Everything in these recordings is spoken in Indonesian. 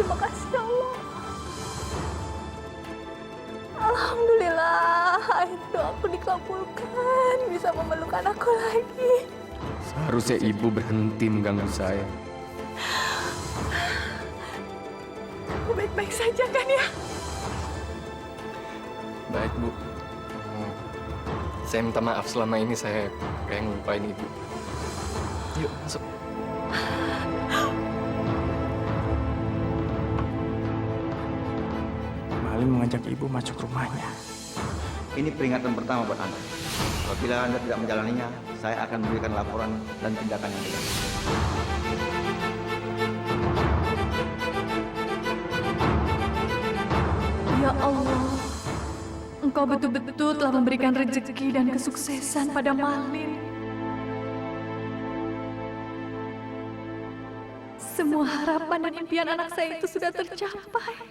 Terima kasih ya Allah. Alhamdulillah, akhirnya doaku dikabulkan. Bisa memeluk anakku lagi. Seharusnya ibu berhenti mengganggu saya. Kamu baik-baik saja kan ya? Baik, Bu. Saya minta maaf selama ini saya kayak ngelupain ibu. Yuk, masuk. Malin mengajak ibu masuk rumahnya. Ini peringatan pertama buat Anda. Apabila Anda tidak menjalaninya, saya akan memberikan laporan dan tindakan yang tegas. Ya Allah, Engkau betul-betul telah memberikan rezeki dan kesuksesan pada Malin. Semua harapan dan impian anak saya itu sudah tercapai.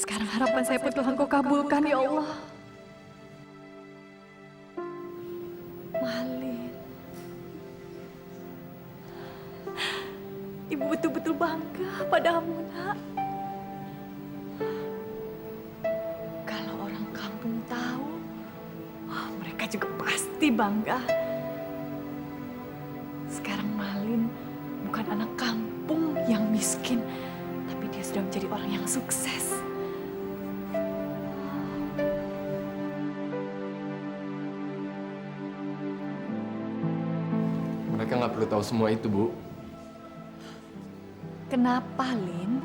Sekarang harapan saya pun telah Engkau kabulkan, ya Allah. Malin, Ibu betul-betul bangga padamu, nak. Kalau orang kampung tahu, mereka juga pasti bangga. Sekarang Malin bukan anak kampung yang miskin, tapi dia sudah menjadi orang yang sukses. Mereka nggak perlu tahu semua itu, Bu. Kenapa, Lin?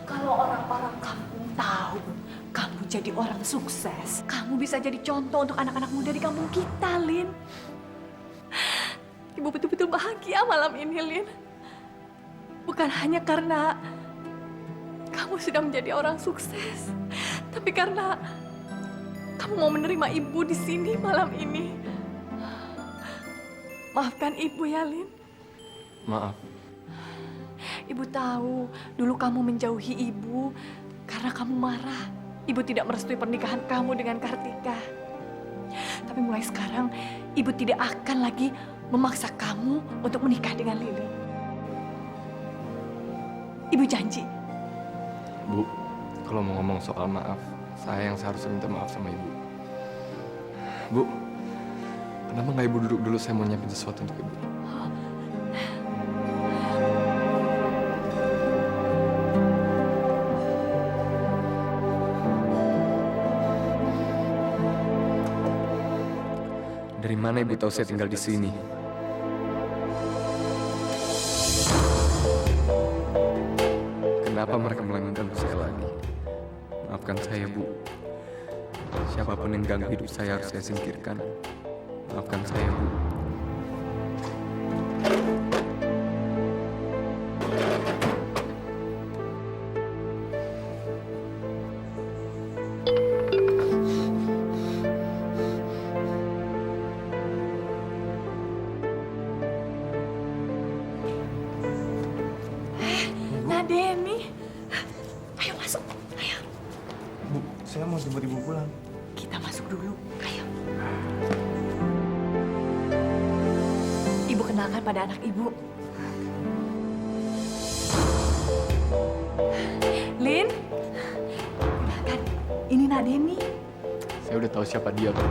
Kalau orang-orang kampung tahu kamu jadi orang sukses, kamu bisa jadi contoh untuk anak-anak muda di kampung kita, Lin. Ibu betul-betul bahagia malam ini, Lin. Bukan hanya karena kamu sudah menjadi orang sukses, tapi karena kamu mau menerima ibu di sini malam ini. Maafkan ibu ya, Lin. Maaf. Ibu tahu dulu kamu menjauhi ibu karena kamu marah. Ibu tidak merestui pernikahan kamu dengan Kartika. Tapi mulai sekarang, ibu tidak akan lagi memaksa kamu untuk menikah dengan Lili. Ibu janji. Bu, kalau mau ngomong soal maaf, saya yang seharusnya minta maaf sama ibu. Bu, kenapa nggak ibu duduk dulu? Saya mau nyiapin sesuatu untuk ibu. Dari mana ibu tahu saya tinggal di sini? Kenapa mereka mulai mengganggu saya lagi? Maafkan saya, Bu. Siapapun yang ganggu hidup saya harus saya singkirkan. Maafkan saya, Bu. Nadeni, ayo masuk, ayo. Bu, saya mau jemput ibu pulang. Kita masuk dulu, ayo. Ibu kenalkan pada anak ibu. Lin, kenalkan, ini Nadeni. Saya udah tahu siapa dia, Bu.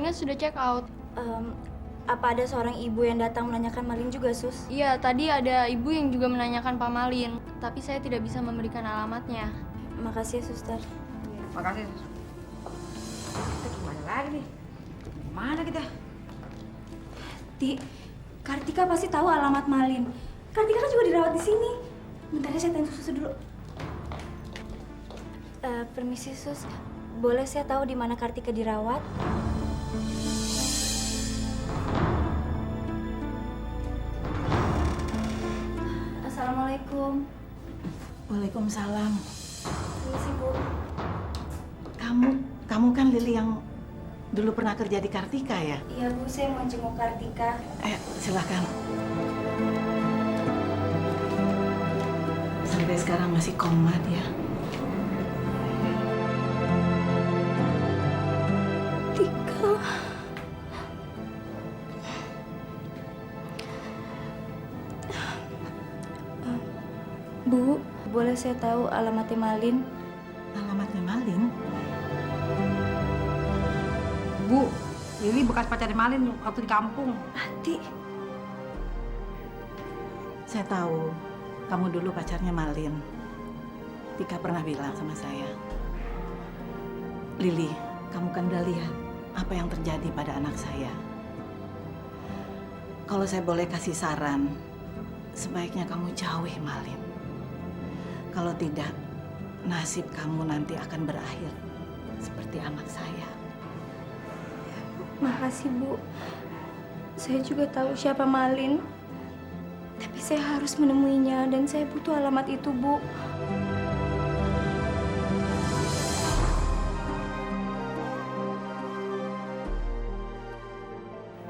malingnya sudah check out. Apa ada seorang ibu yang datang menanyakan Malin juga, Sus? Iya, tadi ada ibu yang juga menanyakan Pak Malin, tapi saya tidak bisa memberikan alamatnya. Makasih ya, Suster. Makasih. Kita gimana lagi nih? Mana kita? Ti, Kartika pasti tahu alamat Malin. Kartika kan juga dirawat di sini. Bentar ya, saya tanya Sus dulu. Permisi, Sus. Boleh saya tahu di mana Kartika dirawat? Assalamualaikum. Waalaikumsalam. Permisi, Bu. Kamu kan Lili yang dulu pernah kerja di Kartika ya? Iya, Bu. Saya mau jenguk Kartika. Silakan. Sampai sekarang masih koma dia. Tika. Bu, boleh saya tahu alamatnya Malin? Alamatnya Malin? Bu, Lili bekas pacar Malin waktu di kampung. Ati. Saya tahu, kamu dulu pacarnya Malin. Tika pernah bilang sama saya. Lili, kamu kan udah lihat apa yang terjadi pada anak saya. Kalau saya boleh kasih saran, sebaiknya kamu jauhi Malin. Kalau tidak, nasib kamu nanti akan berakhir seperti anak saya. Makasih, Bu. Saya juga tahu siapa Malin. Tapi saya harus menemuinya dan saya butuh alamat itu, Bu.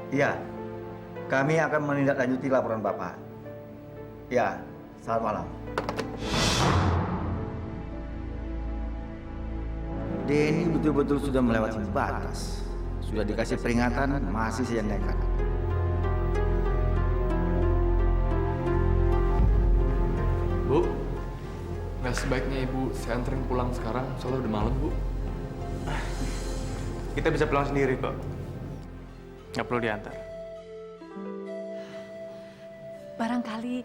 Iya, kami akan menindaklanjuti laporan Bapak. Ya, selamat malam. Denny betul-betul sudah melewati batas. Sudah dikasih peringatan, masih saja nekat. Bu, nggak sebaiknya ibu saya anterin pulang sekarang, soalnya udah malam, Bu. Kita bisa pulang sendiri kok. Nggak perlu diantar. Barangkali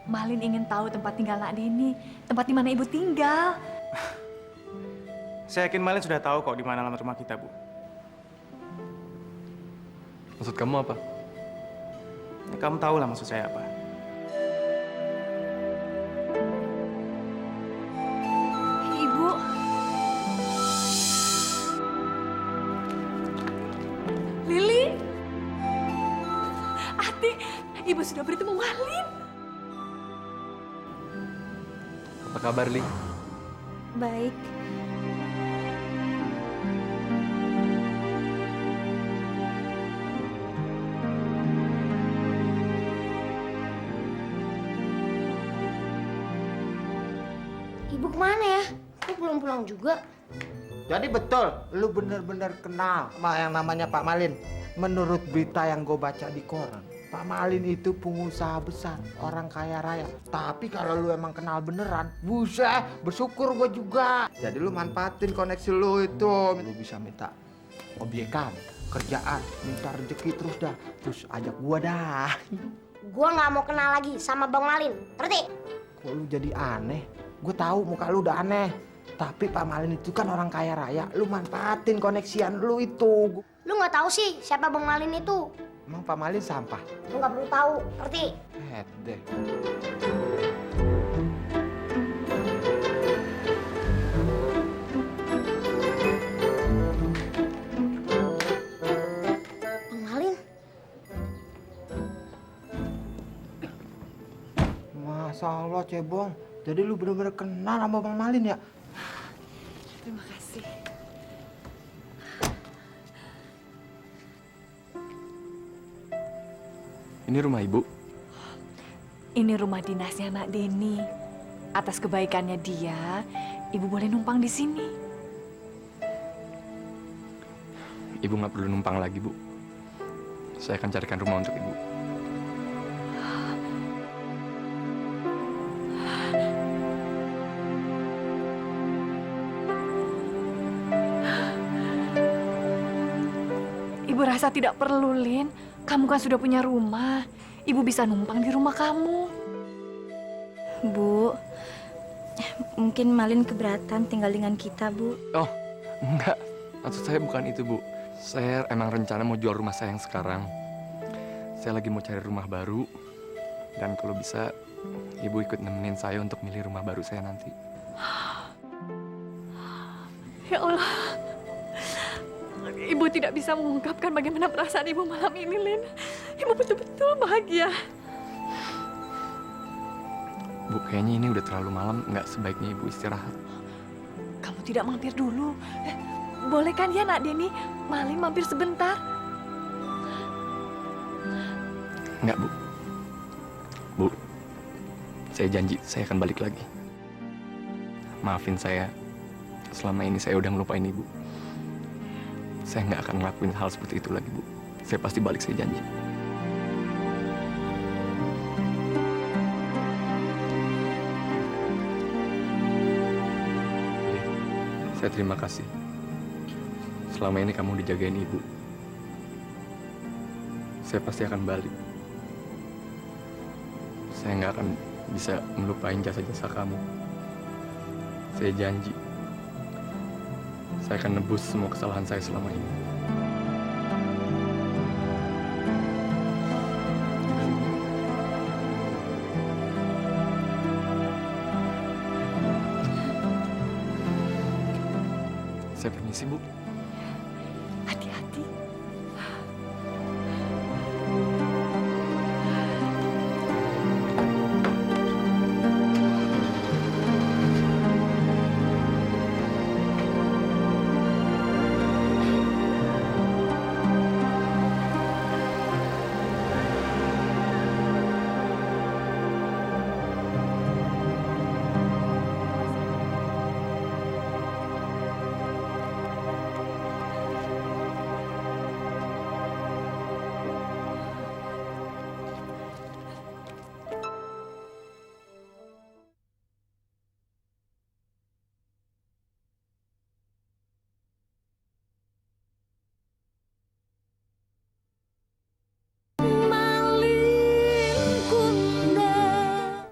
Malin ingin tahu tempat tinggal Nak Deni, tempat di mana ibu tinggal. Saya yakin Malin sudah tahu kok di mana alamat rumah kita, Bu. Maksud kamu apa? Ya, kamu tahu lah maksud saya apa. Ibu. Lili. Ati, ibu sudah bertemu Malin. Apa kabar, Li? Baik. Ibu kemana ya? Kok belum pulang juga? Jadi betul, lu bener-bener kenal sama yang namanya Pak Malin. Menurut berita yang gue baca di koran, Pak Malin itu pengusaha besar, orang kaya raya. Tapi kalau lu emang kenal beneran, buset, bersyukur gue juga. Jadi lu manfaatin koneksi lu itu. Lu bisa minta objekan, kerjaan, minta rezeki terus dah. Terus ajak gua dah. Gua nggak mau kenal lagi sama Bang Malin. Ngerti? Kok lu jadi aneh? Gue tahu muka lu udah aneh. Tapi Pak Malin itu kan orang kaya raya. Lu manfaatin koneksian lu itu. Lu nggak tahu sih siapa Bang Malin itu? Emang Pak Malin sampah? Lu nggak perlu tahu. Ngerti? Deh. Bang Malin? Masya Allah, Cebong. Jadi lu bener-bener kenal sama Bang Malin ya? Terima kasih. Ini rumah ibu. Ini rumah dinasnya Nak Deni. Atas kebaikannya dia, ibu boleh numpang di sini. Ibu nggak perlu numpang lagi, Bu. Saya akan carikan rumah untuk ibu. Ibu rasa tidak perlu, Lin. Kamu kan sudah punya rumah. Ibu bisa numpang di rumah kamu. Bu, mungkin Malin keberatan tinggal dengan kita, Bu. Oh, enggak. Maksud saya bukan itu, Bu. Saya emang rencana mau jual rumah saya yang sekarang. Saya lagi mau cari rumah baru. Dan kalau bisa, Ibu ikut nemenin saya untuk milih rumah baru saya nanti. Ya Allah. Ibu tidak bisa mengungkapkan bagaimana perasaan Ibu malam ini, Lin. Ibu betul-betul bahagia. Bu, kayaknya ini udah terlalu malam. Nggak sebaiknya Ibu istirahat. Kamu tidak mampir dulu. Boleh kan ya, Nak Deni? Malin mampir sebentar. Nggak, Bu. Bu, saya janji saya akan balik lagi. Maafin saya. Selama ini saya udah ngelupain Ibu. Saya nggak akan ngelakuin hal seperti itu lagi, Bu. Saya pasti balik, saya janji. Saya terima kasih. Selama ini kamu dijagain Ibu. Saya pasti akan balik. Saya nggak akan bisa melupain jasa-jasa kamu. Saya janji. Saya akan nebus semua kesalahan saya selama ini. Saya permisi, Bu. Hati-hati.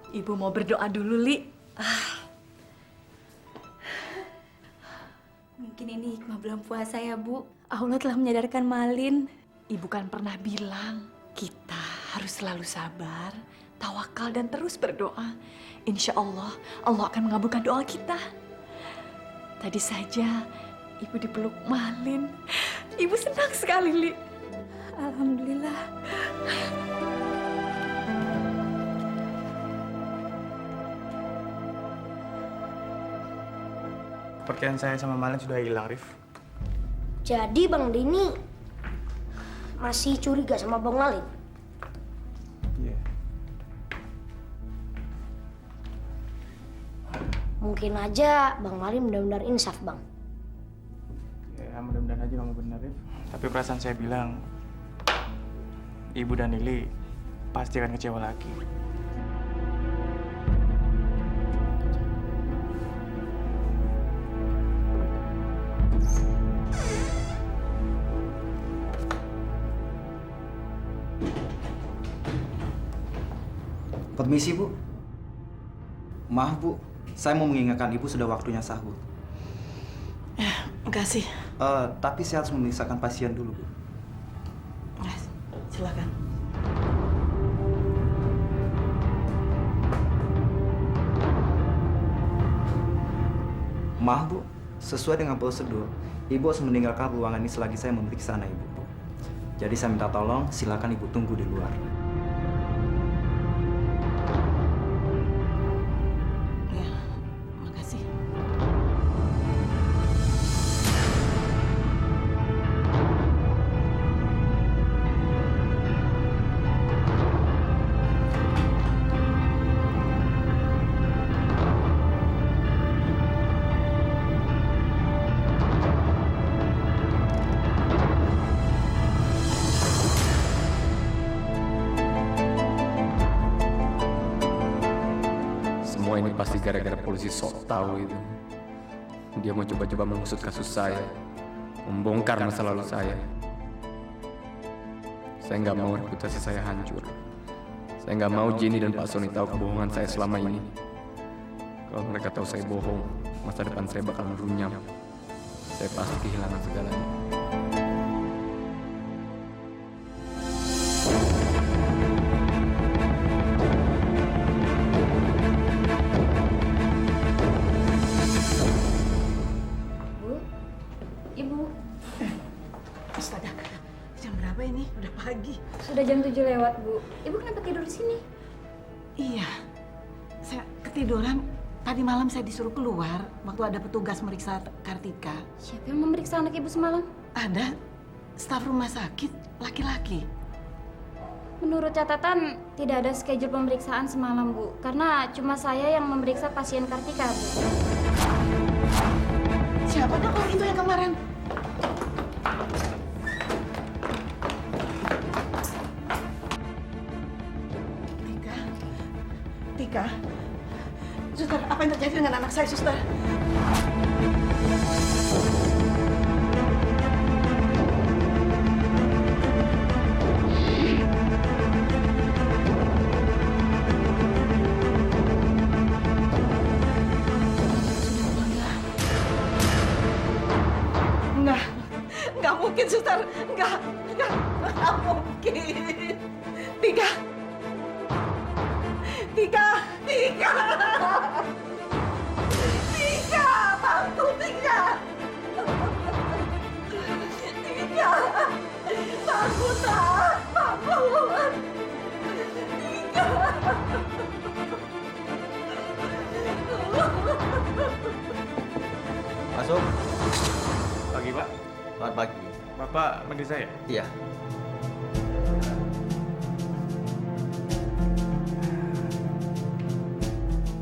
Ibu mau berdoa dulu, Li. Mungkin ini hikmah bulan puasa ya, Bu. Allah telah menyadarkan Malin. Ibu kan pernah bilang, kita harus selalu sabar, tawakal, dan terus berdoa. Insya Allah, Allah akan mengabulkan doa kita. Tadi saja, Ibu dipeluk Malin. Ibu senang sekali, Li. Alhamdulillah. Kepercayaan saya sama Malin sudah hilang, Rif. Jadi Bang Deni masih curiga sama Bang Malin? Iya. Mungkin aja Bang Malin benar-benar insaf, Bang. Ya, mudah-mudahan aja kamu benar, Rif. Tapi perasaan saya bilang, Ibu dan Lili pasti akan kecewa lagi. Permisi, Bu. Maaf, Bu. Saya mau mengingatkan Ibu sudah waktunya sahur. Enggak sih. Tapi saya harus memeriksakan pasien dulu, Bu. Silakan. Maaf, Bu. Sesuai dengan prosedur, Ibu harus meninggalkan ruangan ini selagi saya memeriksa anak Ibu, Bu. Jadi saya minta tolong, silakan Ibu tunggu di luar. Ya, makasih. Semua ini pasti gara-gara polisi sok tahu itu. Dia mau coba-coba mengusut kasus saya, membongkar masa lalu saya. Saya nggak mau reputasi saya hancur. Saya nggak mau Jenny dan Pak Sony tahu kebohongan saya selama ini. Kalau mereka tahu saya bohong, masa depan saya bakal merunyam. Saya pasti kehilangan segalanya. Bu, Ibu, Astaga, jam berapa ini? Udah pagi. sudah jam 7 lewat, Bu. Ibu kenapa tidur di sini? Iya, saya ketiduran. Tadi malam saya disuruh keluar waktu ada petugas meriksa Kartika. Siapa yang memeriksa anak Ibu semalam? Ada staf rumah sakit laki-laki. Menurut catatan, tidak ada schedule pemeriksaan semalam, Bu. Karena cuma saya yang memeriksa pasien Kartika, Bu. Siapa dong kalau itu yang kemarin? Tika, Suster, apa yang terjadi dengan anak saya, Suster? Enggak mungkin, Suster. Enggak mungkin. Tika, bangun, Tika. Tika, bangun, bangun. Tika. Masuk. Pagi, Pak. Selamat pagi. Bapak manggil saya? Iya.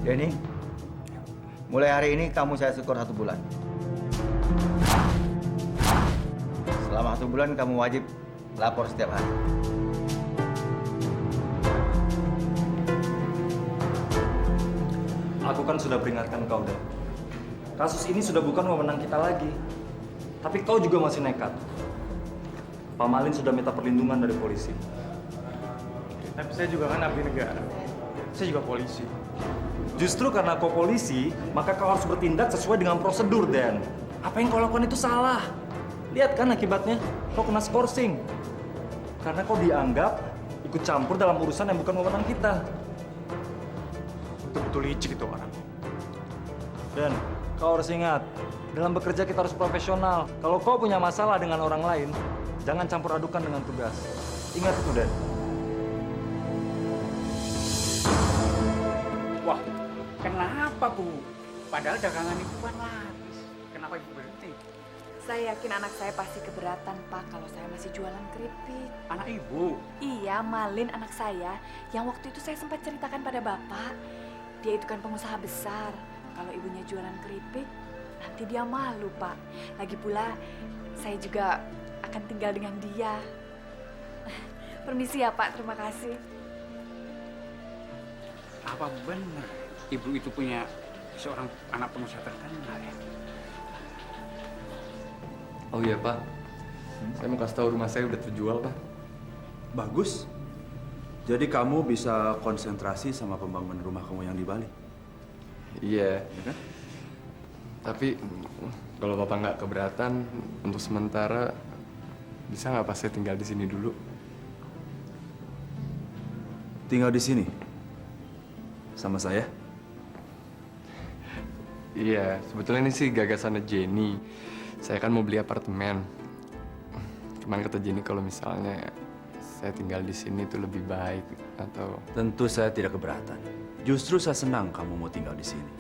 Jenny, mulai hari ini kamu saya syukur 1 bulan. Selama 1 bulan kamu wajib lapor setiap hari. Aku kan sudah peringatkan kau, Dan. Kasus ini sudah bukan wewenang kita lagi. Tapi kau juga masih nekat. Pak Malin sudah minta perlindungan dari polisi. Tapi saya juga kan abdi negara. Saya juga polisi. Justru karena kau polisi, maka kau harus bertindak sesuai dengan prosedur, Dan. Apa yang kau lakukan itu salah. Lihat kan akibatnya, kau kena skorsing. Karena kau dianggap ikut campur dalam urusan yang bukan wewenang kita. Betul-betul licik itu orang. Dan kau harus ingat, dalam bekerja kita harus profesional. Kalau kau punya masalah dengan orang lain, jangan campur adukan dengan tugas. Ingat itu, Dan. Wah, kenapa, Bu? Padahal dagangan Ibu kan laris. Kenapa Ibu berhenti? Saya yakin anak saya pasti keberatan, Pak, kalau saya masih jualan keripik. Anak Ibu? Iya, Malin anak saya. Yang waktu itu saya sempat ceritakan pada Bapak. Dia itu kan pengusaha besar. Kalau ibunya jualan keripik, nanti dia malu, Pak. Lagi pula, saya juga akan tinggal dengan dia. Permisi ya, Pak. Terima kasih. Apa benar Ibu itu punya seorang anak pengusaha terkenal ya? Oh iya, Pak. Saya mau kasih tahu rumah saya udah terjual, Pak. Bagus. Jadi kamu bisa konsentrasi sama pembangunan rumah kamu yang di Bali. Iya. Ya kan? Tapi kalau Bapak nggak keberatan, untuk sementara bisa nggak Pak saya tinggal di sini dulu? Tinggal di sini? Sama saya? Iya, sebetulnya ini sih gagasannya Jenny. Saya kan mau beli apartemen. Cuman kata Jenny kalau misalnya saya tinggal di sini itu lebih baik atau... Tentu saya tidak keberatan. Justru saya senang kamu mau tinggal di sini.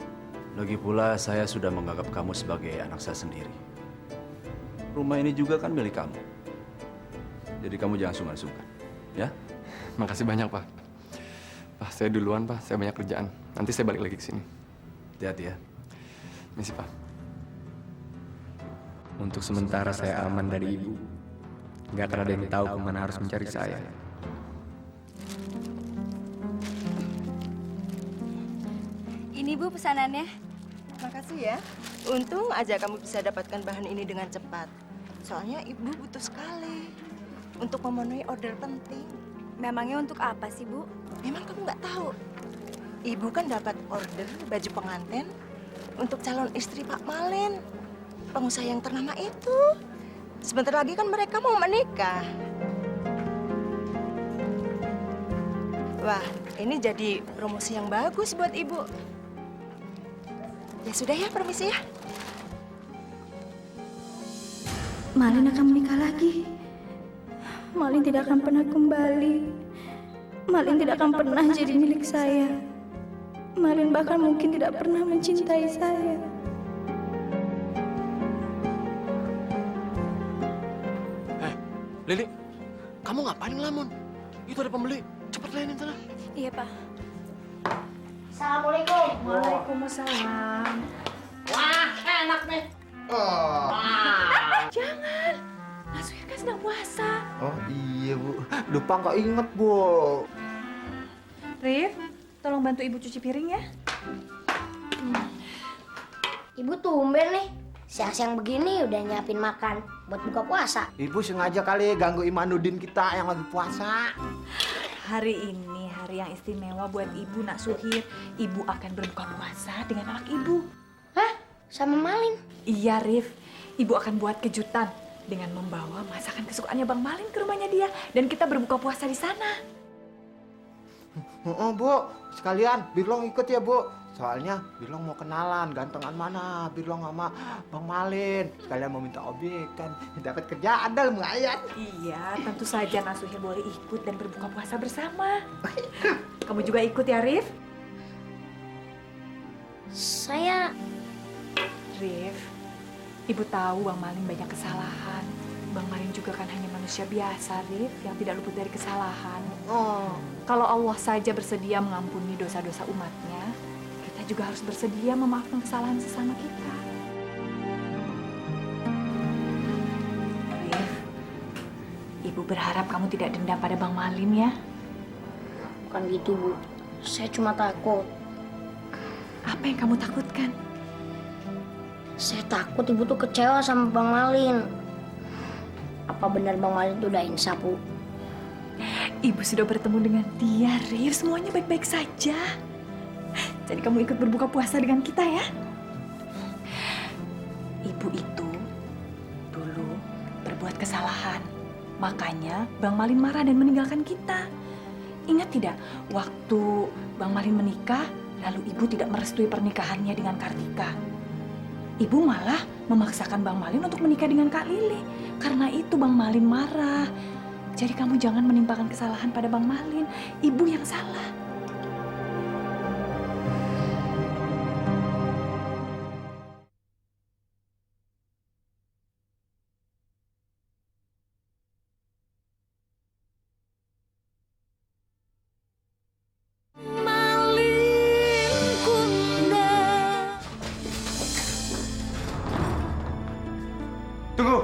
Lagi pula saya sudah menganggap kamu sebagai anak saya sendiri. Rumah ini juga kan milik kamu. Jadi kamu jangan sungkan-sungkan, ya? Makasih banyak, Pak. Pak, saya duluan, Pak. Saya banyak kerjaan. Nanti saya balik lagi ke sini. Hati-hati ya. Misi, Pak. Untuk sementara saya aman dari Ibu. Nggak akan ada yang tahu kemana harus mencari saya. Ini Bu pesanannya. Makasih ya. Untung aja kamu bisa dapatkan bahan ini dengan cepat. Soalnya Ibu butuh sekali. untuk memenuhi order penting. Memangnya untuk apa sih, Bu? Memang kamu nggak tahu? Ibu kan dapat order baju pengantin untuk calon istri Pak Malin, pengusaha yang ternama itu. Sebentar lagi kan mereka mau menikah. Wah, ini jadi promosi yang bagus buat Ibu. Ya sudah ya, permisi ya. Malin akan menikah lagi. Malin tidak akan pernah kembali. Malin tidak akan pernah jadi milik saya. Malin bahkan mungkin tidak pernah mencintai saya. Lili, kamu ngapain ngelamun? Itu ada pembeli. Cepat layanin sana. Iya, Pak. Assalamualaikum. Waalaikumsalam. Wah, enak nih. Jangan. Nasuher kan sedang puasa. Oh iya Bu, lupa nggak inget Bu. Rif, tolong bantu ibu cuci piring ya. Ibu tumben nih. Siang-siang begini udah nyiapin makan buat buka puasa. Ibu sengaja kali ganggu Imanuddin kita yang lagi puasa. Hari ini hari yang istimewa buat ibu, Nak Suhir. Ibu akan berbuka puasa dengan anak ibu. Hah? Sama Malin? Iya, Rif. Ibu akan buat kejutan dengan membawa masakan kesukaannya Bang Malin ke rumahnya dia. Dan kita berbuka puasa di sana. Oh Bu, sekalian Birlong ikut ya Bu. Soalnya Birlong mau kenalan gantengan mana Birlong sama Bang Malin. Sekalian mau minta obyekan, dapat kerjaan dah lumayan. Iya, tentu saja Nak Suhir boleh ikut dan berbuka puasa bersama. Kamu juga ikut ya, Rif? Saya... Rif, Ibu tahu Bang Malin banyak kesalahan. Bang Malin juga kan hanya manusia biasa, Rif, yang tidak luput dari kesalahan. Kalau Allah saja bersedia mengampuni dosa-dosa umatnya, kita juga harus bersedia memaafkan kesalahan sesama kita. Rif, Ibu berharap kamu tidak dendam pada Bang Malin ya. Bukan gitu, Bu. Saya cuma takut. Apa yang kamu takutkan? Saya takut Ibu tuh kecewa sama Bang Malin. Apa benar Bang Malin tuh udah insaf, Bu? Ibu sudah bertemu dengan dia, Rif. Semuanya baik-baik saja. Jadi kamu ikut berbuka puasa dengan kita ya. Ibu itu dulu berbuat kesalahan. Makanya Bang Malin marah dan meninggalkan kita. Ingat tidak, waktu Bang Malin menikah, lalu ibu tidak merestui pernikahannya dengan Kartika. Ibu malah memaksakan Bang Malin untuk menikah dengan Kak Lili. Karena itu Bang Malin marah. Jadi kamu jangan menimpakan kesalahan pada Bang Malin. Ibu yang salah. Tunggu.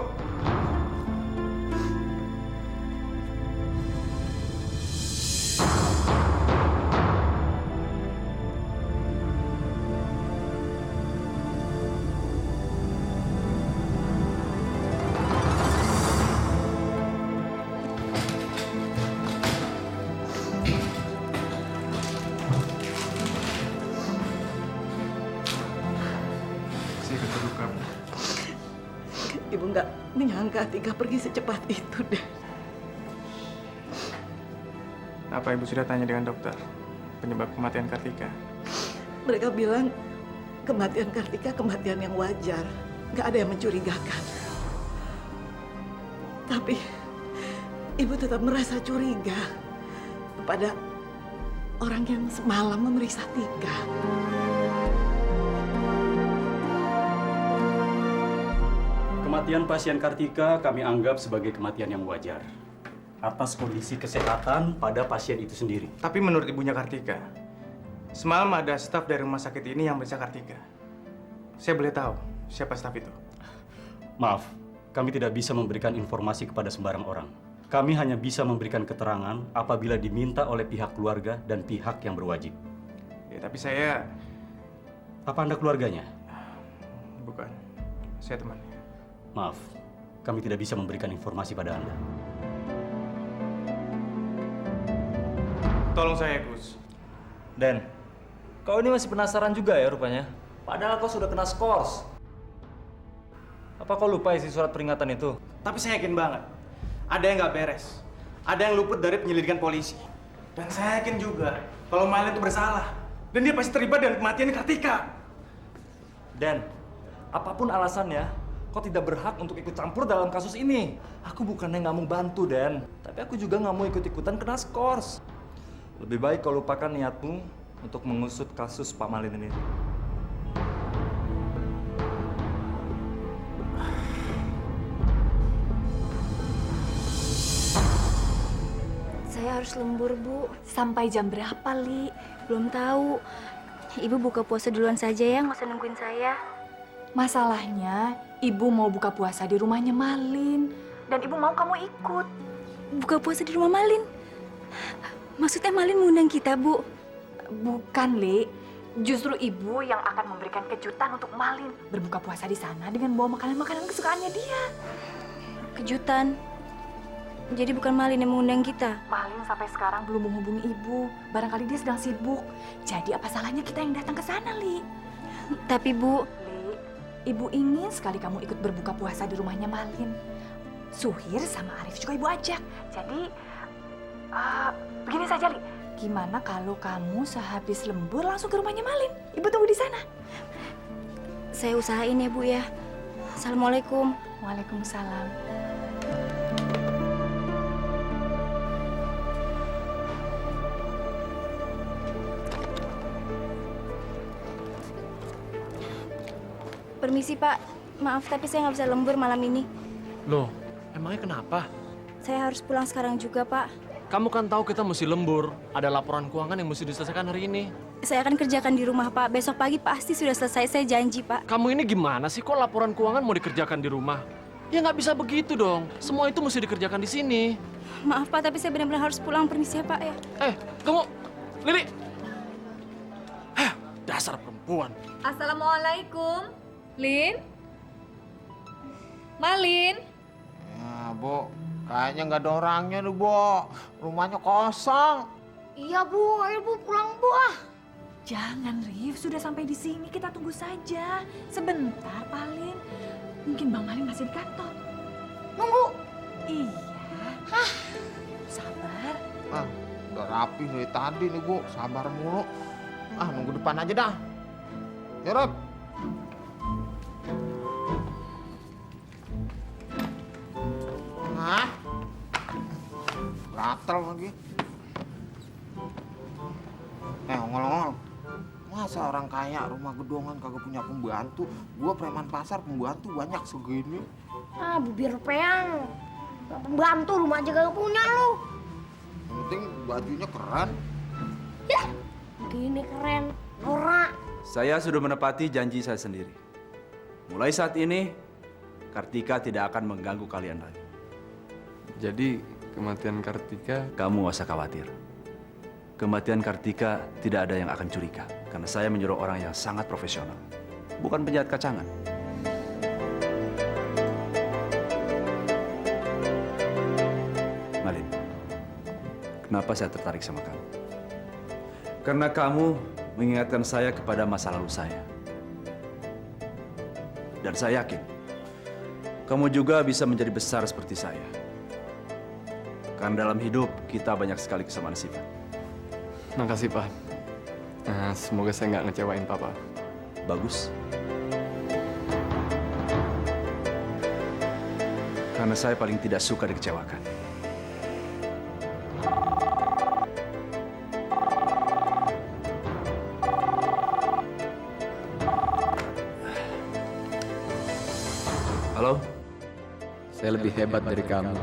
Saya ikut berduka. Ibu nggak menyangka Tika pergi secepat itu deh. Apa Ibu sudah tanya dengan dokter penyebab kematian Kartika? Mereka bilang kematian Kartika kematian yang wajar. Nggak ada yang mencurigakan. Tapi Ibu tetap merasa curiga kepada orang yang semalam memeriksa Tika. Kematian pasien Kartika kami anggap sebagai kematian yang wajar atas kondisi kesehatan pada pasien itu sendiri. Tapi menurut ibunya Kartika, semalam ada staf dari rumah sakit ini yang periksa Kartika. Saya boleh tahu siapa staf itu? Maaf, kami tidak bisa memberikan informasi kepada sembarang orang. Kami hanya bisa memberikan keterangan apabila diminta oleh pihak keluarga dan pihak yang berwajib. Ya, tapi saya... Apa Anda keluarganya? Bukan, saya temannya. Maaf, kami tidak bisa memberikan informasi pada Anda. Tolong saya, Gus. Dan, kau ini masih penasaran juga ya rupanya? Padahal kau sudah kena skors. Apa kau lupa isi surat peringatan itu? Tapi saya yakin banget, ada yang nggak beres. Ada yang luput dari penyelidikan polisi. Dan saya yakin juga kalau Malin itu bersalah. Dan dia pasti terlibat dengan kematian Kartika. Dan, apapun alasannya, kau tidak berhak untuk ikut campur dalam kasus ini. Aku bukannya nggak mau bantu, Dan. Tapi aku juga nggak mau ikut-ikutan kena skors. Lebih baik kau lupakan niatmu untuk mengusut kasus Pak Malin ini. Saya harus lembur, Bu. Sampai jam berapa, Li? Belum tahu. Ibu buka puasa duluan saja ya, nggak usah nungguin saya. Masalahnya, ibu mau buka puasa di rumahnya Malin. Dan ibu mau kamu ikut. Buka puasa di rumah Malin? Maksudnya Malin mengundang kita, Bu? Bukan, Li. Justru ibu yang akan memberikan kejutan untuk Malin. Berbuka puasa di sana dengan bawa makanan-makanan kesukaannya dia. Kejutan? Jadi bukan Malin yang mengundang kita? Malin sampai sekarang belum menghubungi ibu. Barangkali dia sedang sibuk. Jadi apa salahnya kita yang datang ke sana, Li? Tapi, Bu... Li, ibu ingin sekali kamu ikut berbuka puasa di rumahnya Malin. Suhir sama Arif juga ibu ajak. Jadi, begini saja, Li. Gimana kalau kamu sehabis lembur langsung ke rumahnya Malin? Ibu tunggu di sana. Saya usahain ya, Bu ya. Assalamualaikum. Waalaikumsalam. Permisi, Pak. Maaf, tapi saya nggak bisa lembur malam ini. Loh, emangnya kenapa? Saya harus pulang sekarang juga, Pak. Kamu kan tahu kita mesti lembur. Ada laporan keuangan yang mesti diselesaikan hari ini. Saya akan kerjakan di rumah, Pak. Besok pagi pasti sudah selesai, saya janji, Pak. Kamu ini gimana sih? Kok laporan keuangan mau dikerjakan di rumah? Ya nggak bisa begitu dong. Semua itu mesti dikerjakan di sini. Maaf, Pak, tapi saya benar-benar harus pulang. Permisi ya, Pak ya. Tunggu. Lili. Dasar perempuan. Assalamualaikum. Lin? Malin? Ya, Bu. Kayaknya nggak ada orangnya nih, Bu. Rumahnya kosong. Iya, Bu. Ayo, Bu, pulang, Bu. Jangan, Rif. Sudah sampai di sini, kita tunggu saja. Sebentar, paling. Mungkin Bang Malin masih di kantor. Nunggu. Iya. Sabar. Udah rapi dari tadi nih, Bu. Sabar mulu. Nunggu depan aja dah. Ya, Rob. Gatel lagi. Ongol-ongol. Masa orang kaya rumah gedongan kagak punya pembantu? Gua preman pasar pembantu banyak segini. Bibir peang. Pembantu rumah aja gak punya lu. Yang penting bajunya keren. Ya, gini keren. Norak. Saya sudah menepati janji saya sendiri. Mulai saat ini, Kartika tidak akan mengganggu kalian lagi. Jadi, kematian Kartika... Kamu gak usah khawatir. Kematian Kartika tidak ada yang akan curiga. Karena saya menyuruh orang yang sangat profesional. Bukan penjahat kacangan. Malin, kenapa saya tertarik sama kamu? Karena kamu mengingatkan saya kepada masa lalu saya. Dan saya yakin, kamu juga bisa menjadi besar seperti saya. Karena dalam hidup, kita banyak sekali kesamaan sifat. Makasih, Pak. Semoga saya nggak ngecewain Papa. Bagus. Karena saya paling tidak suka dikecewakan. Halo? Saya lebih hebat dari kamu.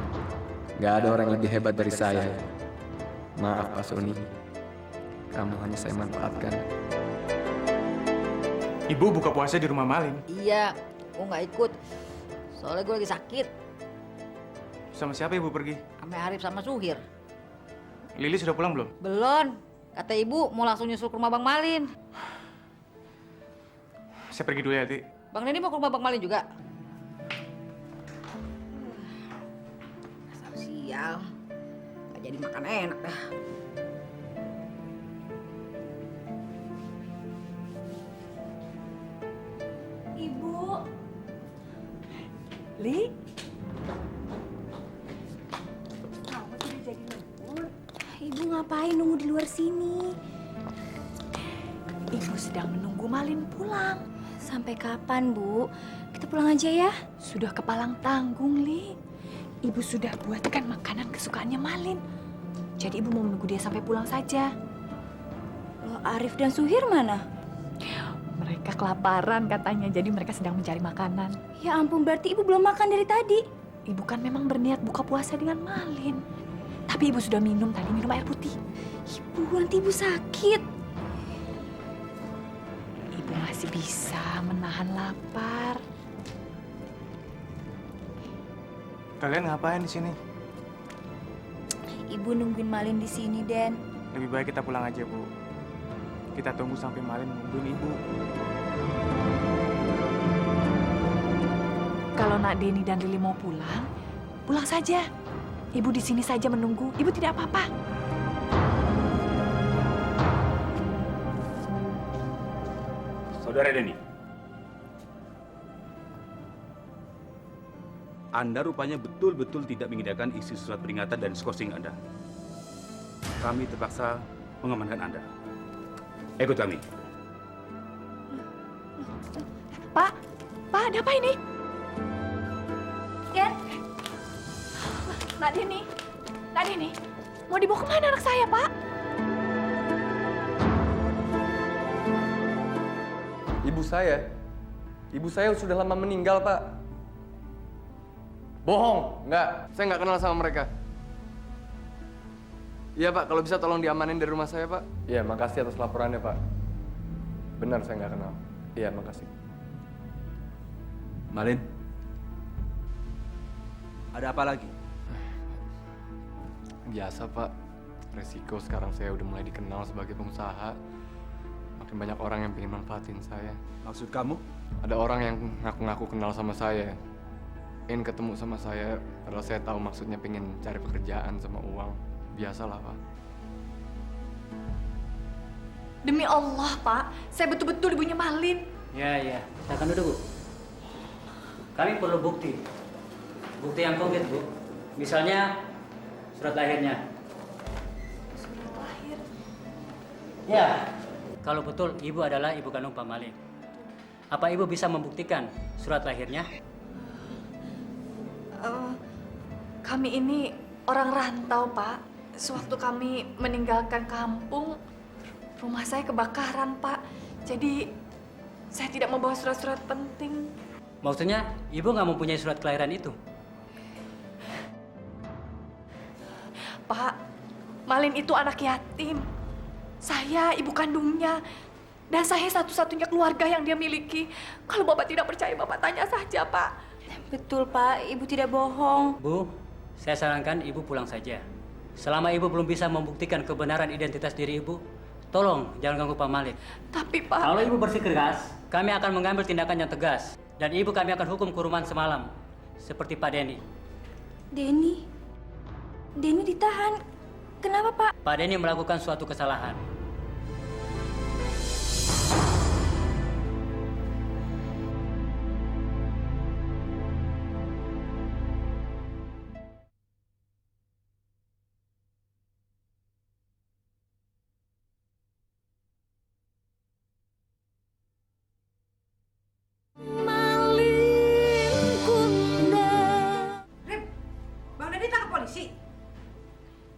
Nggak ada orang yang lebih hebat dari saya. Maaf, Pak Sony. Kamu hanya saya manfaatkan. Ibu buka puasa di rumah Malin. Iya, gue nggak ikut. Soalnya gue lagi sakit. Sama siapa ibu pergi? Sama Arif sama Suhir. Lili sudah pulang belum? Belum. Kata ibu mau langsung nyusul ke rumah Bang Malin. Saya pergi dulu ya, Ti. Bang Neni mau ke rumah Bang Malin juga? Asal sial. Gak jadi makan enak dah. Li, Ibu ngapain nunggu di luar sini? Ibu sedang menunggu Malin pulang. Sampai kapan, Bu? Kita pulang aja ya. Sudah kepalang tanggung, Li. Ibu sudah buatkan makanan kesukaannya Malin. Jadi ibu mau menunggu dia sampai pulang saja. Loh, Arif dan Suhir mana? Mereka kelaparan katanya, jadi mereka sedang mencari makanan. Ya ampun, berarti ibu belum makan dari tadi. Ibu kan memang berniat buka puasa dengan Malin. Tapi ibu sudah minum tadi, minum air putih. Ibu, nanti ibu sakit. Ibu masih bisa menahan lapar. Kalian ngapain di sini? Ibu nungguin Malin di sini, Den. Lebih baik kita pulang aja, Bu. Kita tunggu sampai Malin nungguin Ibu. Kalau Nak Deni dan Lili mau pulang, pulang saja. Ibu di sini saja menunggu. Ibu tidak apa-apa. Saudara Deni. Anda rupanya betul-betul tidak menyediakan isi surat peringatan dan skorsing Anda. Kami terpaksa mengamankan Anda. Ikut kami. Pak, ada apa ini? Den, Nak Deni, mau dibawa kemana anak saya, Pak? Ibu saya sudah lama meninggal, Pak. Bohong, enggak. Saya nggak kenal sama mereka. Iya, Pak. Kalau bisa tolong diamanin dari rumah saya, Pak. Iya, makasih atas laporannya, Pak. Benar, saya nggak kenal. Iya, makasih. Malin. Ada apa lagi? Biasa, Pak. Resiko sekarang saya udah mulai dikenal sebagai pengusaha. Makin banyak orang yang pengen manfaatin saya. Maksud kamu? Ada orang yang ngaku-ngaku kenal sama saya. Pengen ketemu sama saya, padahal saya tahu maksudnya pengen cari pekerjaan sama uang. Biasalah, Pak. Demi Allah, Pak. Saya betul-betul ibunya Malin. Ya, silakan duduk, Bu. Kami perlu bukti. Bukti yang konkret, Bu. Misalnya surat lahirnya. Surat lahir? Ya, kalau betul Ibu adalah ibu kandung Pak Malin. Apa Ibu bisa membuktikan surat lahirnya? Kami ini orang rantau, Pak. Sewaktu kami meninggalkan kampung, rumah saya kebakaran, Pak. Jadi, saya tidak membawa surat-surat penting. Maksudnya Ibu nggak mempunyai surat kelahiran itu? Pak, Malin itu anak yatim. Saya ibu kandungnya. Dan saya satu-satunya keluarga yang dia miliki. Kalau Bapak tidak percaya, Bapak tanya saja, Pak. Betul, Pak. Ibu tidak bohong. Bu, saya sarankan Ibu pulang saja. Selama Ibu belum bisa membuktikan kebenaran identitas diri Ibu, tolong jangan ganggu Pak Malik. Tapi, Pak... Kalau Ibu bersikeras, kami akan mengambil tindakan yang tegas. Dan Ibu kami akan hukum kurungan semalam. Seperti Pak Deni. Deni? Deni ditahan. Kenapa, Pak? Pak Deni melakukan suatu kesalahan.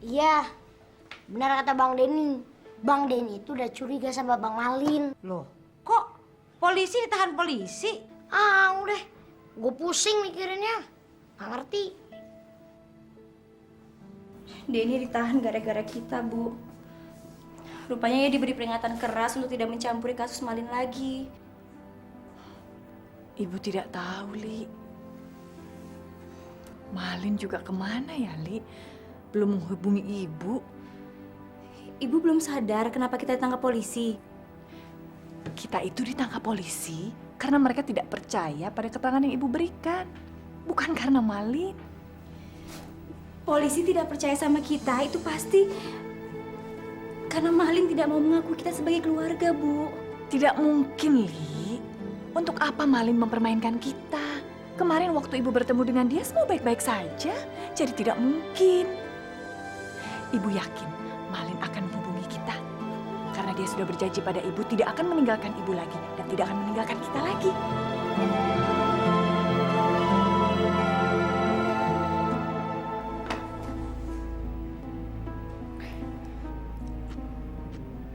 Iya, benar kata Bang Deni. Bang Deni itu udah curiga sama Bang Malin. Loh, kok polisi ditahan polisi? Ah, udah. Gue pusing mikirinnya. Nggak ngerti. Deni ditahan gara-gara kita, Bu. Rupanya dia diberi peringatan keras untuk tidak mencampuri kasus Malin lagi. Ibu tidak tahu, Li. Malin juga kemana ya, Li? Belum menghubungi ibu. Ibu belum sadar kenapa kita ditangkap polisi. Kita itu ditangkap polisi karena mereka tidak percaya pada keterangan yang ibu berikan. Bukan karena Malin. Polisi tidak percaya sama kita, itu pasti karena Malin tidak mau mengaku kita sebagai keluarga, Bu. Tidak mungkin, Li. Untuk apa Malin mempermainkan kita? Kemarin waktu ibu bertemu dengan dia semua baik-baik saja. Jadi tidak mungkin. Ibu yakin Malin akan menghubungi kita. Karena dia sudah berjanji pada ibu tidak akan meninggalkan ibu lagi. Dan tidak akan meninggalkan kita lagi.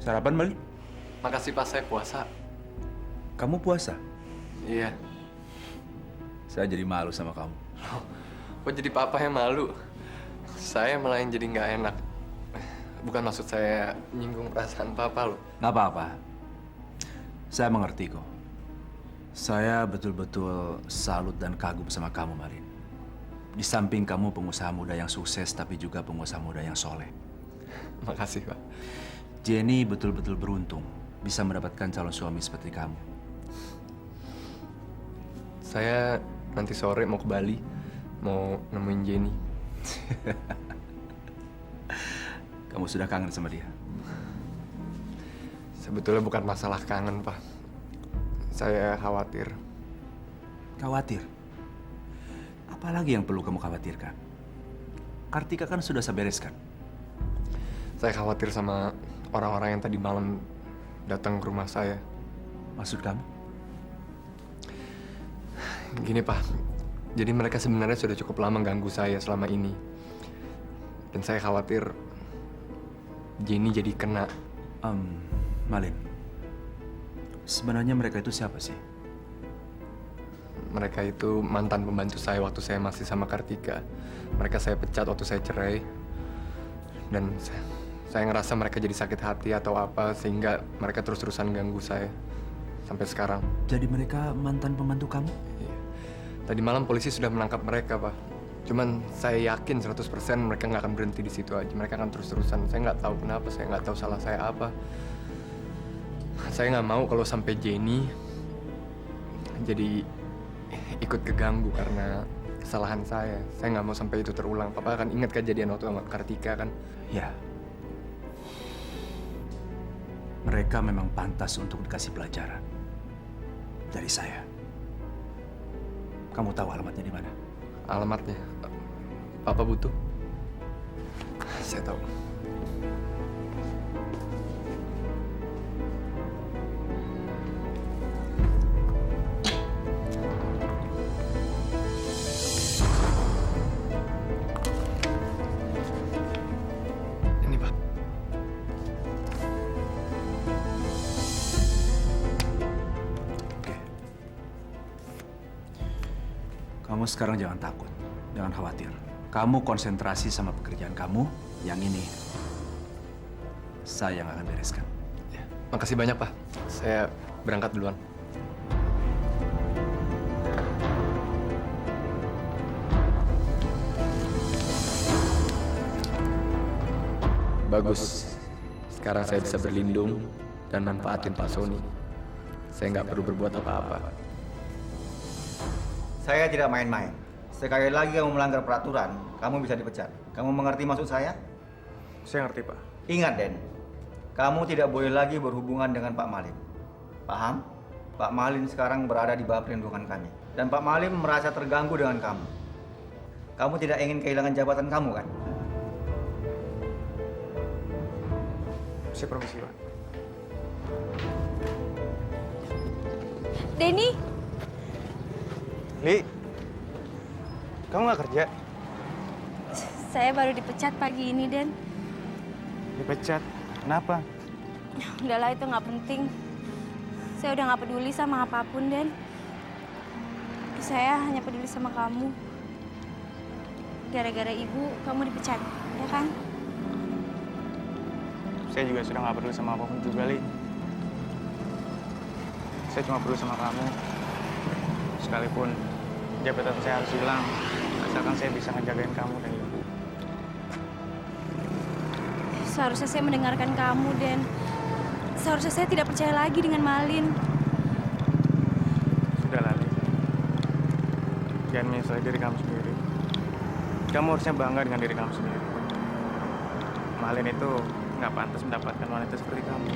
Sarapan, Malin? Makasih Pak, saya puasa. Kamu puasa? Iya. Saya jadi malu sama kamu. Kok jadi papa yang malu? Saya malah yang jadi nggak enak. Bukan maksud saya nyinggung perasaan papa loh. Nggak apa-apa. Saya mengerti kok. Saya betul-betul salut dan kagum sama kamu, Malin. Di samping kamu pengusaha muda yang sukses, tapi juga pengusaha muda yang soleh. Makasih, Pak. Jenny betul-betul beruntung bisa mendapatkan calon suami seperti kamu. Saya nanti sore mau ke Bali, mau nemuin Jenny. Kamu sudah kangen sama dia? Sebetulnya bukan masalah kangen, Pak. Saya khawatir. Khawatir? Apalagi yang perlu kamu khawatirkan? Kartika kan sudah saya bereskan. Saya khawatir sama orang-orang yang tadi malam datang ke rumah saya. Maksud kamu? Gini, Pak. Jadi mereka sebenarnya sudah cukup lama ganggu saya selama ini. Dan saya khawatir Jenny jadi kena. Malin, sebenarnya mereka itu siapa sih? Mereka itu mantan pembantu saya waktu saya masih sama Kartika. Mereka saya pecat waktu saya cerai. Dan saya ngerasa mereka jadi sakit hati atau apa, sehingga mereka terus-terusan ganggu saya. Sampai sekarang. Jadi mereka mantan pembantu kamu? Iya. Tadi malam polisi sudah menangkap mereka, Pak. Cuman saya yakin 100% mereka nggak akan berhenti di situ aja. Mereka akan terus-terusan. Saya nggak tahu kenapa, saya nggak tahu salah saya apa. Saya nggak mau kalau sampai Jenny jadi ikut keganggu karena kesalahan saya. Saya nggak mau sampai itu terulang. Papa akan ingat kejadian waktu sama Kartika kan? Ya. Mereka memang pantas untuk dikasih pelajaran. Dari saya. Kamu tahu alamatnya di mana? Alamatnya? Papa butuh? Saya tahu. Ini, Pak. Oke. Kamu sekarang jangan takut. Jangan khawatir. Kamu konsentrasi sama pekerjaan kamu. Yang ini, saya yang akan bereskan. Ya, makasih banyak, Pak. Saya berangkat duluan. Bagus. Sekarang saya bisa berlindung dan manfaatin Pak Sony. Saya nggak perlu berbuat apa-apa. Saya tidak main-main. Sekali lagi kamu melanggar peraturan, kamu bisa dipecat. Kamu mengerti maksud saya? Saya ngerti, Pak. Ingat, Den. Kamu tidak boleh lagi berhubungan dengan Pak Malin. Paham? Pak Malin sekarang berada di bawah perlindungan kami. Dan Pak Malin merasa terganggu dengan kamu. Kamu tidak ingin kehilangan jabatan kamu, kan? Saya permisi, Pak. Denny, Li, kamu nggak kerja? saya baru dipecat pagi ini, Den. Dipecat? Kenapa? Udahlah, itu nggak penting. Saya udah nggak peduli sama apapun, Den. Saya hanya peduli sama kamu. Gara-gara ibu, kamu dipecat, ya kan? Saya juga sudah nggak peduli sama apapun juga, Li. Saya cuma peduli sama kamu. Sekalipun jabatan saya harus hilang, asalkan saya bisa ngejagain kamu dan ibu. Seharusnya saya mendengarkan kamu, Den. Seharusnya saya tidak percaya lagi dengan Malin. Sudahlah, Li. Jangan menyesali diri kamu sendiri. Kamu harusnya bangga dengan diri kamu sendiri. Malin itu nggak pantas mendapatkan wanita seperti kamu.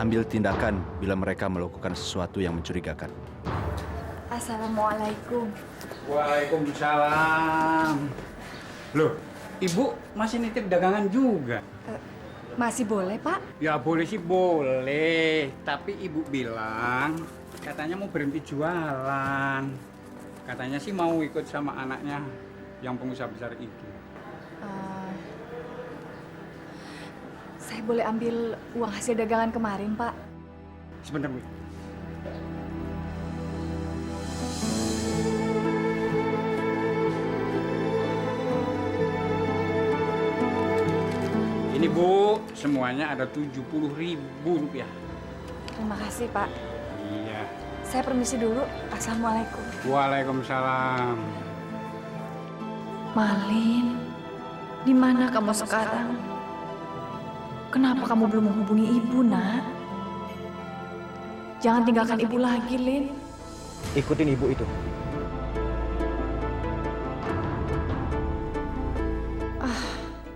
ambil tindakan bila mereka melakukan sesuatu yang mencurigakan. Assalamualaikum. Waalaikumsalam. Loh, Ibu masih nitip dagangan juga? Masih boleh, Pak? Ya boleh sih boleh, tapi Ibu bilang katanya mau berhenti jualan. Katanya sih mau ikut sama anaknya yang pengusaha besar itu. Saya boleh ambil uang hasil dagangan kemarin, Pak? Sebentar, Bu. Ini Bu, semuanya ada 70.000 rupiah. Terima kasih, Pak. Iya. Saya permisi dulu. Assalamualaikum. Waalaikumsalam. Malin, di mana kamu sekarang? Kenapa kamu belum menghubungi ibu, Nak? Jangan tinggalkan ibu lagi, Lin. Ikutin ibu itu.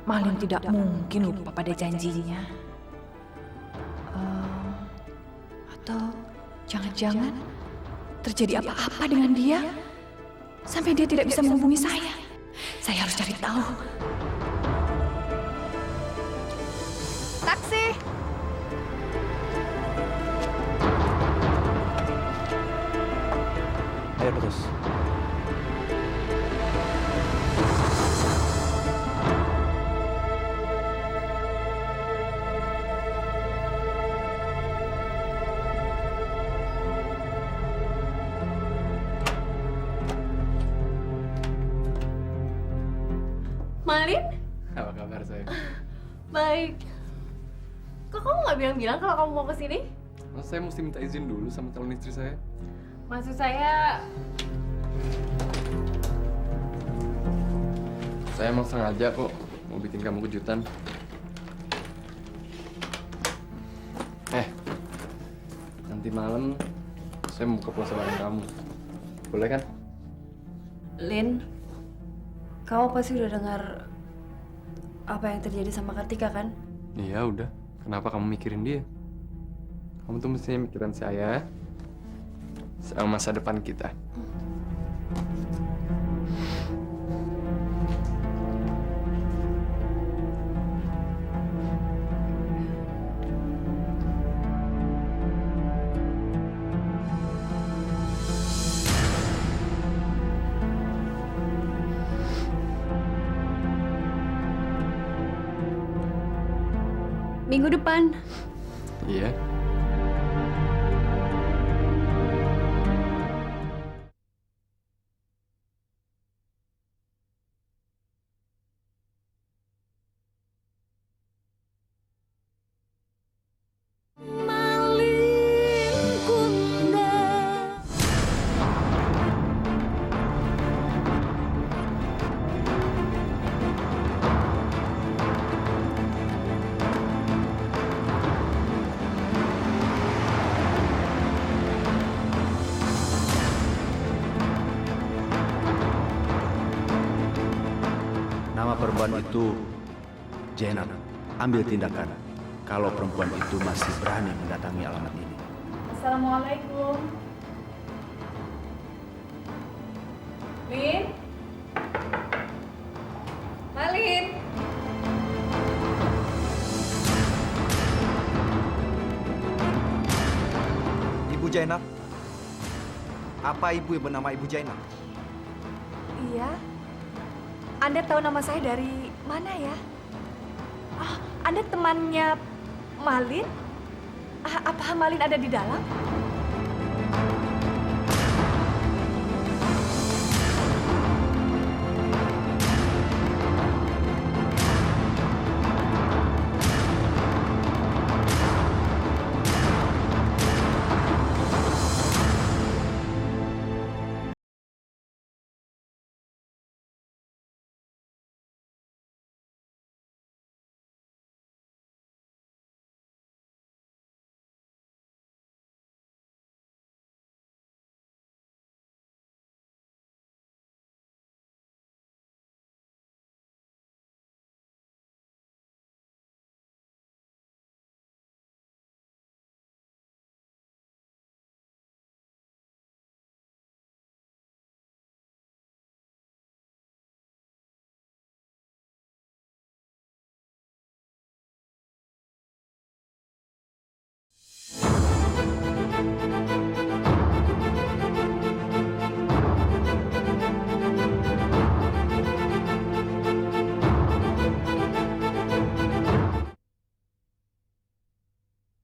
Malin tidak mungkin lupa pada janjinya. Atau jangan-jangan terjadi apa-apa dengan dia sampai dia tidak bisa menghubungi saya. Saya harus cari tahu. Taksi! Ayo terus. Malin? Apa kabar saya? Baik. Kok kamu nggak bilang-bilang kalau kamu mau kesini? Mas, saya mesti minta izin dulu sama calon istri saya. Maksud saya... Saya emang sengaja kok mau bikin kamu kejutan. Nanti malam saya mau buka puasa bareng kamu. Boleh kan? Lin, kamu pasti udah dengar apa yang terjadi sama Kartika kan? Iya udah. Kenapa kamu mikirin dia? Kamu tuh mestinya mikirin saya sama masa depan kita. Minggu depan. Iya. Nama perempuan itu Jenab. Ambil tindakan kalau perempuan itu masih berani mendatangi alamat ini. Assalamualaikum. Lin? Malin? Ibu Jainab? Apa ibu yang bernama Ibu Jainab? Iya. Anda tahu nama saya dari mana ya? Anda temannya Malin? Apa Malin ada di dalam?